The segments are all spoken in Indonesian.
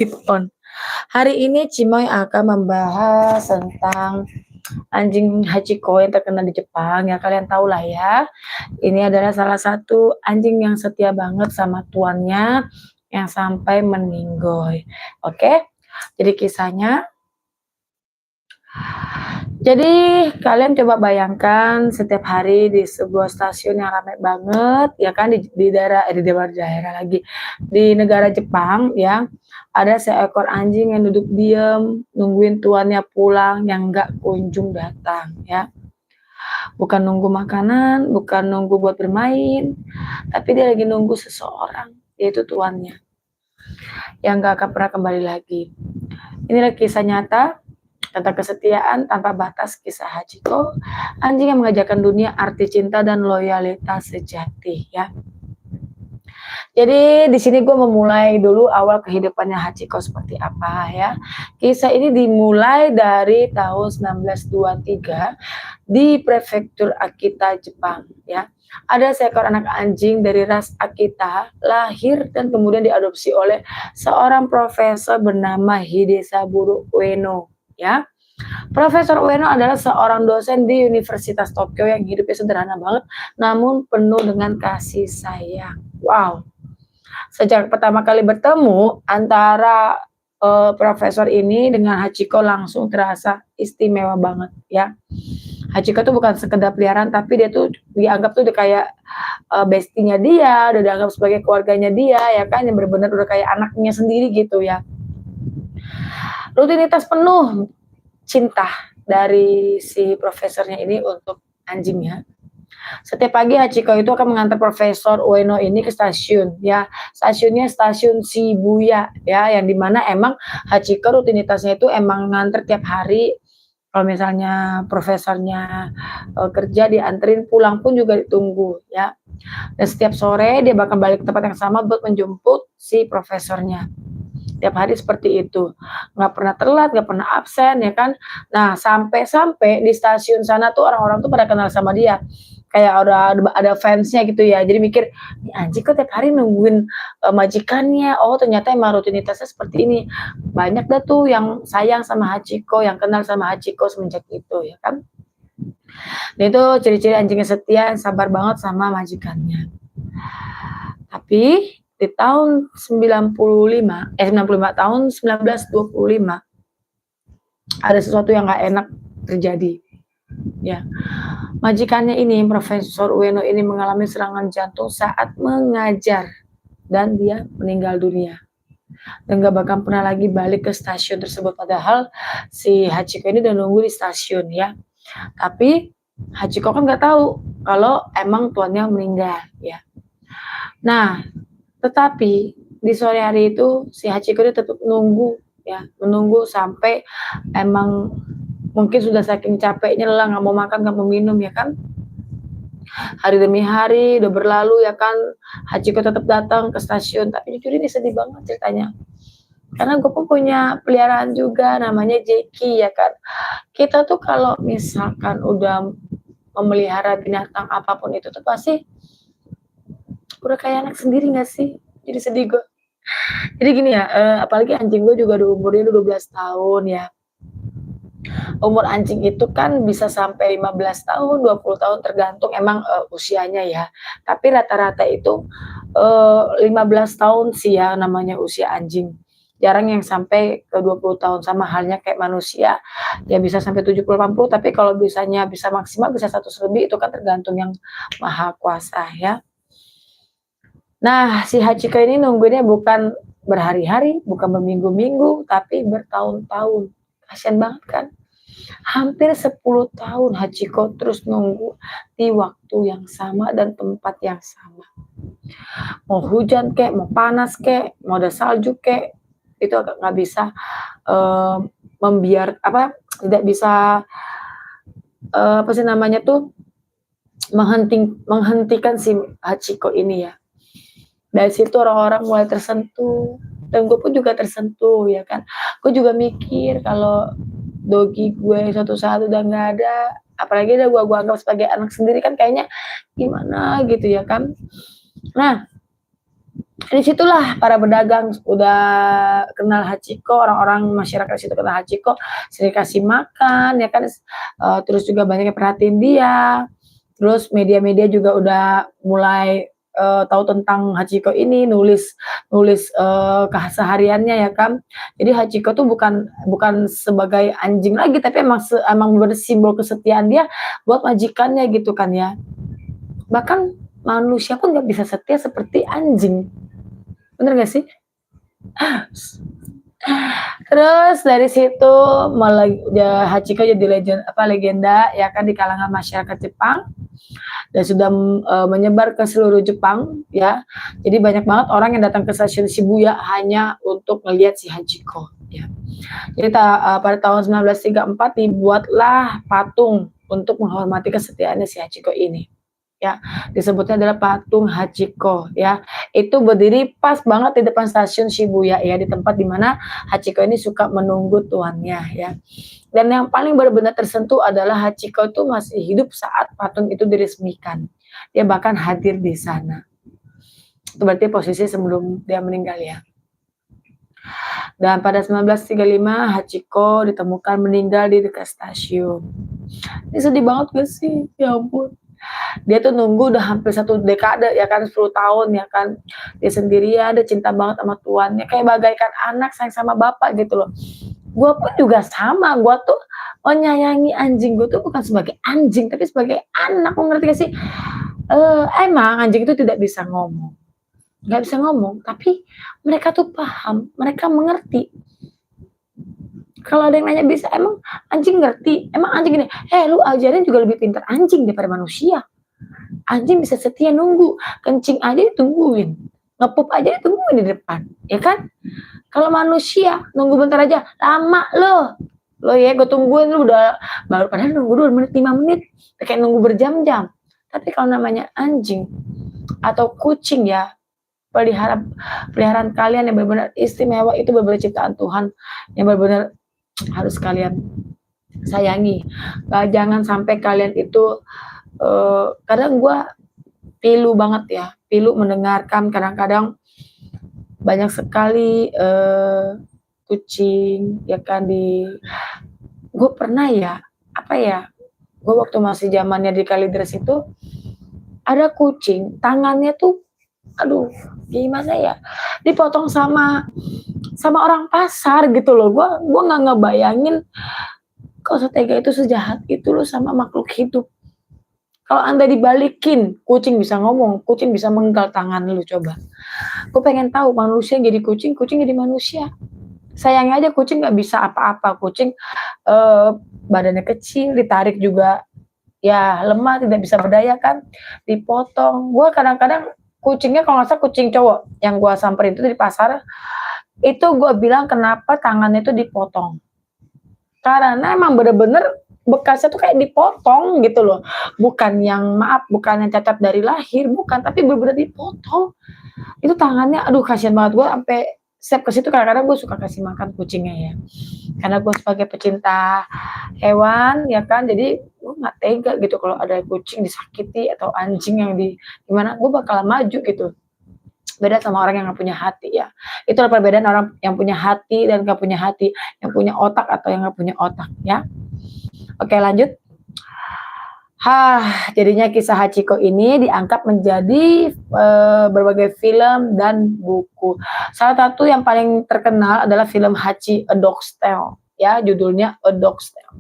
Keep on. Hari ini Cimoy akan membahas tentang anjing Hachiko yang terkenal di Jepang. Ya kalian tahu lah ya. Ini adalah salah satu anjing yang setia banget sama tuannya yang sampai meninggoy. Oke. Jadi kisahnya, jadi kalian coba bayangkan setiap hari di sebuah stasiun yang ramai banget, ya kan di daerah lagi di negara Jepang ya, ada seekor anjing yang duduk diam nungguin tuannya pulang yang nggak kunjung datang ya. Bukan nunggu makanan, bukan nunggu buat bermain, tapi dia lagi nunggu seseorang, yaitu tuannya yang nggak akan pernah kembali lagi. Inilah kisah nyata tentang kesetiaan tanpa batas kisah Hachiko, anjing yang mengajarkan dunia arti cinta dan loyalitas sejati ya. Jadi di sini gue memulai dulu awal kehidupannya Hachiko seperti apa ya. Kisah ini dimulai dari tahun 1923 di prefektur Akita, Jepang ya. Ada seekor anak anjing dari ras Akita lahir dan kemudian diadopsi oleh seorang profesor bernama Hidesaburo Ueno ya. Profesor Ueno adalah seorang dosen di Universitas Tokyo yang hidupnya sederhana banget namun penuh dengan kasih sayang. Wow. Sejak pertama kali bertemu antara profesor ini dengan Hachiko langsung terasa istimewa banget ya. Hachiko tuh bukan sekedar peliharaan tapi dia tuh dianggap tuh udah kayak bestinya dia, udah dianggap sebagai keluarganya dia ya kan, yang benar-benar udah kayak anaknya sendiri gitu ya. Rutinitas penuh cinta dari si profesornya ini untuk anjingnya. Setiap pagi Hachiko itu akan mengantar Profesor Ueno ini ke stasiun ya. Stasiunnya stasiun Shibuya ya, yang dimana emang Hachiko rutinitasnya itu emang nganter tiap hari. Kalau misalnya profesornya kerja dianterin, pulang pun juga ditunggu ya. Dan setiap sore dia bakal balik ke tempat yang sama buat menjemput si profesornya. Tiap hari seperti itu, nggak pernah telat, nggak pernah absen ya kan. Nah sampai-sampai di stasiun sana tuh orang-orang tuh pada kenal sama dia, kayak ada fansnya gitu ya. Jadi mikir, ini anjing kok tiap hari nungguin majikannya. Oh ternyata emang rutinitasnya seperti ini. Banyak dah tuh yang sayang sama Hachiko, yang kenal sama Hachiko semenjak itu ya kan. Dan itu ciri-ciri anjingnya setia, sabar banget sama majikannya. Tapi di tahun 95 tahun 1925 ada sesuatu yang nggak enak terjadi ya. Majikannya ini, Profesor Ueno ini mengalami serangan jantung saat mengajar dan dia meninggal dunia dan gak bakal pernah lagi balik ke stasiun tersebut. Padahal si Hachiko ini udah nunggu di stasiun ya, tapi Hachiko kan nggak tahu kalau emang tuannya meninggal ya. Nah tetapi di sore hari itu si Hachiko itu tetap nunggu ya, menunggu sampai emang mungkin sudah saking capeknya lelah, nggak mau makan, nggak mau minum ya kan. Hari demi hari udah berlalu ya kan, Hachiko tetap datang ke stasiun. Tapi jujur ini sedih banget ceritanya, karena gue pun punya peliharaan juga namanya Jeki ya kan. Kita tuh kalau misalkan udah memelihara binatang apapun itu tuh pasti udah kayak anak sendiri gak sih? Jadi sedih gue. Jadi gini ya, apalagi anjing gue juga umurnya 12 tahun ya. Umur anjing itu kan bisa sampai 15 tahun, 20 tahun tergantung emang usianya ya. Tapi rata-rata itu 15 tahun sih ya namanya usia anjing. Jarang yang sampai ke 20 tahun, sama halnya kayak manusia. Ya bisa sampai 70-80, tapi kalau bisanya bisa maksimal bisa 100 lebih itu kan tergantung yang maha kuasa ya. Nah, si Hachiko ini nungguinnya bukan berhari-hari, bukan berminggu-minggu, tapi bertahun-tahun. Kasian banget kan? Hampir 10 tahun Hachiko terus nunggu di waktu yang sama dan tempat yang sama. Mau hujan kek, mau panas kek, mau ada salju kek, itu agak nggak bisa tidak bisa apa sih namanya tuh, menghentikan si Hachiko ini ya. Dari situ orang-orang mulai tersentuh, dan gue pun juga tersentuh ya kan. Gue juga mikir kalau dogi gue suatu saat udah nggak ada, apalagi udah gue anggap sebagai anak sendiri kan kayaknya gimana gitu ya kan. Nah Di situlah para pedagang udah kenal Hachiko, orang-orang masyarakat situ kenal Hachiko, sering kasih makan, ya kan, terus juga banyak yang perhatiin dia, terus media-media juga udah mulai, tahu tentang Hachiko ini, nulis nulis, kesehariannya ya kan. Jadi Hachiko tuh bukan bukan sebagai anjing lagi, tapi emang bener simbol kesetiaan dia buat majikannya gitu kan ya. Bahkan manusia pun nggak bisa setia seperti anjing. Bener gak sih? Terus dari situ Hachiko jadi legenda ya kan di kalangan masyarakat Jepang dan sudah menyebar ke seluruh Jepang ya. Jadi banyak banget orang yang datang ke stasiun Shibuya hanya untuk melihat si Hachiko ya. Jadi pada tahun 1934 dibuatlah patung untuk menghormati kesetiaannya si Hachiko ini. Ya, disebutnya adalah patung Hachiko ya. Itu berdiri pas banget di depan stasiun Shibuya ya, di tempat di mana Hachiko ini suka menunggu tuannya ya. Dan yang paling benar-benar tersentuh adalah Hachiko itu masih hidup saat patung itu diresmikan. Dia bahkan hadir di sana. Itu berarti posisi sebelum dia meninggal ya. Dan pada 1935 Hachiko ditemukan meninggal di dekat stasiun. Ini sedih banget gak sih? Ya ampun. Dia tuh nunggu udah hampir 1 dekade ya kan, 10 tahun ya kan. Dia sendirian, dia cinta banget sama tuannya, kayak bagaikan anak sayang sama bapak gitu loh. Gua pun juga sama, gua tuh menyayangi anjing gua tuh bukan sebagai anjing, tapi sebagai anak, lu ngerti gak sih? Emang anjing itu tidak bisa ngomong, nggak bisa ngomong, tapi mereka tuh paham, mereka mengerti. Kalau ada yang nanya bisa, emang anjing ngerti? Emang anjing gini, lu ajarin juga lebih pintar anjing daripada manusia. Anjing bisa setia nunggu, kencing aja ditungguin, ngepup aja ditungguin di depan, ya kan? Kalau manusia nunggu bentar aja, lama lo ya gue tungguin lu udah baru padahal nunggu 2 menit, 5 menit, kayak nunggu berjam-jam. Tapi kalau namanya anjing atau kucing ya, peliharaan kalian yang benar-benar istimewa, itu benar-benar ciptaan Tuhan yang benar-benar harus kalian sayangi. Jangan sampai kalian itu kadang gue pilu banget ya, pilu mendengarkan kadang-kadang banyak sekali kucing ya kan gue pernah ya, apa ya, gue waktu masih zamannya di Kalideres itu ada kucing tangannya tuh aduh gimana ya, dipotong sama orang pasar gitu loh. Gue nggak ngebayangin kalau setega itu, sejahat itu loh sama makhluk hidup. Kalau Anda dibalikin, kucing bisa ngomong, kucing bisa menggal tangan lu coba. Gue pengen tahu manusia jadi kucing, kucing jadi manusia. Sayangnya aja kucing nggak bisa apa-apa. Kucing badannya kecil, ditarik juga ya lemah, tidak bisa berdaya kan, dipotong. Gue kadang-kadang kucingnya kalau nggak salah kucing cowok yang gue samperin itu di pasar, itu gue bilang kenapa tangannya itu dipotong. Karena emang bener-bener bekasnya tuh kayak dipotong gitu loh. Bukan yang bukan yang cacat dari lahir, bukan, tapi bener-bener dipotong. Itu tangannya, aduh kasihan banget. Gue sampai setiap ke situ kadang-kadang gue suka kasih makan kucingnya ya. Karena gue sebagai pecinta hewan ya kan, jadi gue nggak tega gitu kalau ada kucing disakiti atau anjing yang gimana, gue bakalan maju gitu. Beda sama orang yang nggak punya hati ya. Itulah perbedaan orang yang punya hati dan nggak punya hati, yang punya otak atau yang nggak punya otak ya. Oke lanjut. Jadinya kisah Hachiko ini diangkat menjadi berbagai film dan buku. Salah satu yang paling terkenal adalah film Hachi A Dog's Tale ya, judulnya A Dog's Tale.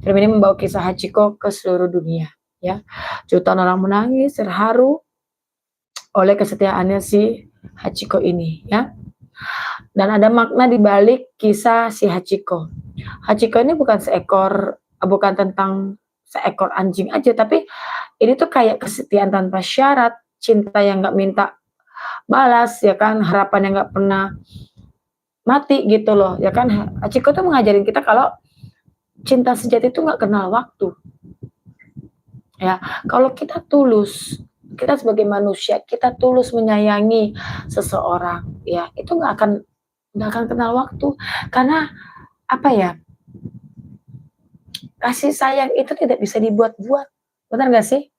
Film ini membawa kisah Hachiko ke seluruh dunia ya. Jutaan orang menangis, terharu oleh kesetiaannya si Hachiko ini ya. Dan ada makna di balik kisah si Hachiko. Hachiko ini bukan tentang seekor anjing aja, tapi ini tuh kayak kesetiaan tanpa syarat, cinta yang nggak minta balas ya kan, harapan yang nggak pernah mati gitu loh ya kan. Hachiko tuh mengajarin kita kalau cinta sejati itu nggak kenal waktu ya. Kalau kita tulus, kita sebagai manusia, kita tulus menyayangi seseorang ya, itu nggak akan kenal waktu. Karena apa ya, kasih sayang itu tidak bisa dibuat-buat, benar nggak sih?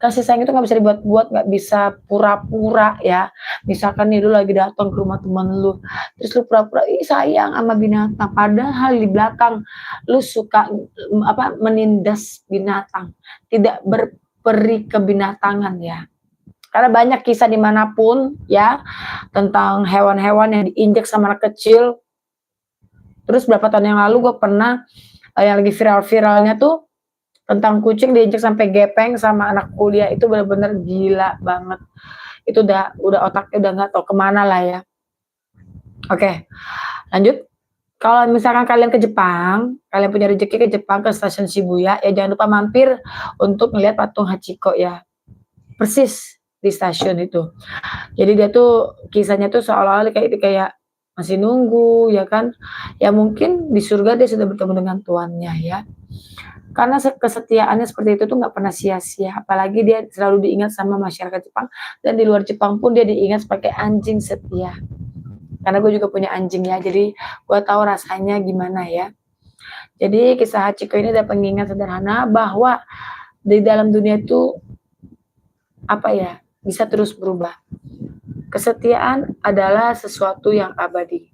Kasih sayang itu nggak bisa dibuat-buat, nggak bisa pura-pura ya. Misalkan nih lu lagi datang ke rumah temen lu, terus lu pura-pura, "Ih sayang sama binatang," padahal di belakang lu suka, menindas binatang, tidak berperi kebinatangan ya. Karena banyak kisah dimanapun ya, tentang hewan-hewan yang diinjak sama anak kecil. Terus berapa tahun yang lalu gue pernah, yang lagi viral-viralnya tuh tentang kucing diinjek sampai gepeng sama anak kuliah, itu bener-bener gila banget. Itu udah otaknya udah nggak tahu kemana lah ya. Oke, lanjut. Kalau misalkan kalian ke Jepang, kalian punya rezeki ke Jepang ke stasiun Shibuya, ya jangan lupa mampir untuk melihat patung Hachiko ya. Persis di stasiun itu. Jadi dia tuh kisahnya tuh seolah-olah kayak masih nunggu ya kan. Ya mungkin di surga dia sudah bertemu dengan tuannya ya. Karena kesetiaannya seperti itu tuh nggak pernah sia-sia, apalagi dia selalu diingat sama masyarakat Jepang, dan di luar Jepang pun dia diingat sebagai anjing setia. Karena gue juga punya anjing ya, jadi gue tahu rasanya gimana ya. Jadi kisah Hachiko ini ada pengingat sederhana bahwa di dalam dunia itu bisa terus berubah. Kesetiaan adalah sesuatu yang abadi.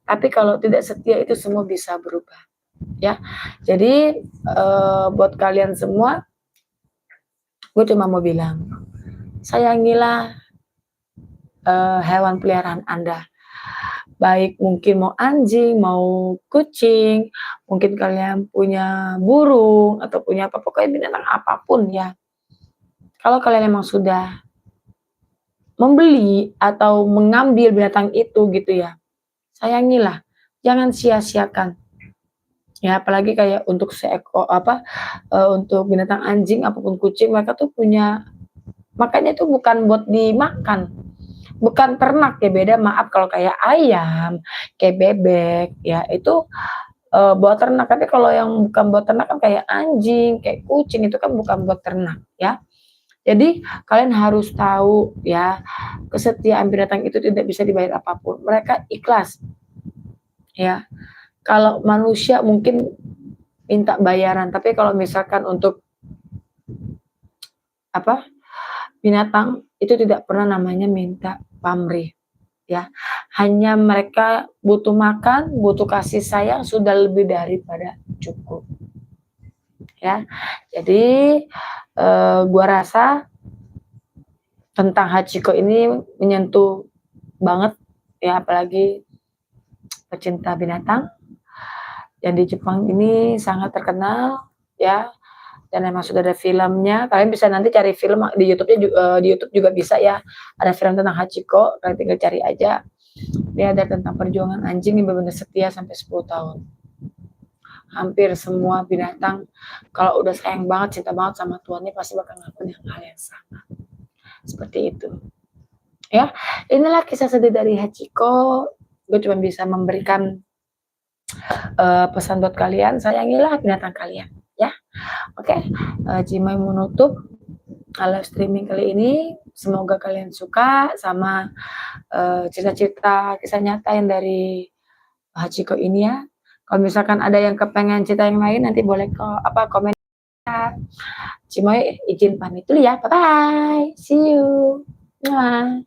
Tapi kalau tidak setia itu semua bisa berubah. Ya, jadi buat kalian semua, gue cuma mau bilang, sayangilah hewan peliharaan Anda. Baik mungkin mau anjing, mau kucing, mungkin kalian punya burung atau punya apa, pokoknya binatang apapun ya. Kalau kalian memang sudah membeli atau mengambil binatang itu gitu ya, sayangilah, jangan sia-siakan. Ya apalagi kayak untuk untuk binatang anjing apapun kucing, mereka tuh punya, makanya itu bukan buat dimakan, bukan ternak ya, beda maaf kalau kayak ayam, kayak bebek ya itu buat ternak, tapi kalau yang bukan buat ternak kan kayak anjing, kayak kucing itu kan bukan buat ternak ya. Jadi kalian harus tahu ya, kesetiaan binatang itu tidak bisa dibayar apapun, mereka ikhlas ya. Kalau manusia mungkin minta bayaran, tapi kalau misalkan untuk binatang itu tidak pernah namanya minta pamrih ya. Hanya mereka butuh makan, butuh kasih sayang sudah lebih daripada cukup. Ya. Jadi gua rasa tentang Hachiko ini menyentuh banget ya, apalagi pecinta binatang. Yang di Jepang ini sangat terkenal ya, dan memang sudah ada filmnya. Kalian bisa nanti cari film di YouTube juga bisa ya. Ada film tentang Hachiko, kalian tinggal cari aja. Dia ada tentang perjuangan anjing yang benar-benar setia sampai 10 tahun. Hampir semua binatang kalau udah sayang banget, cinta banget sama tuannya pasti bakal ngelakuin hal yang sama. Seperti itu. Ya, inilah kisah sedih dari Hachiko. Gue cuma bisa memberikan pesan buat kalian, sayangilah binatang kalian ya. Oke, Cimai menutup live streaming kali ini. Semoga kalian suka sama cerita-cerita kisah nyata yang dari Hachiko ini ya. Kalau misalkan ada yang kepengen cerita yang lain, nanti boleh komen. Cimai izin pamit dulu ya, bye bye, see you. Mwah.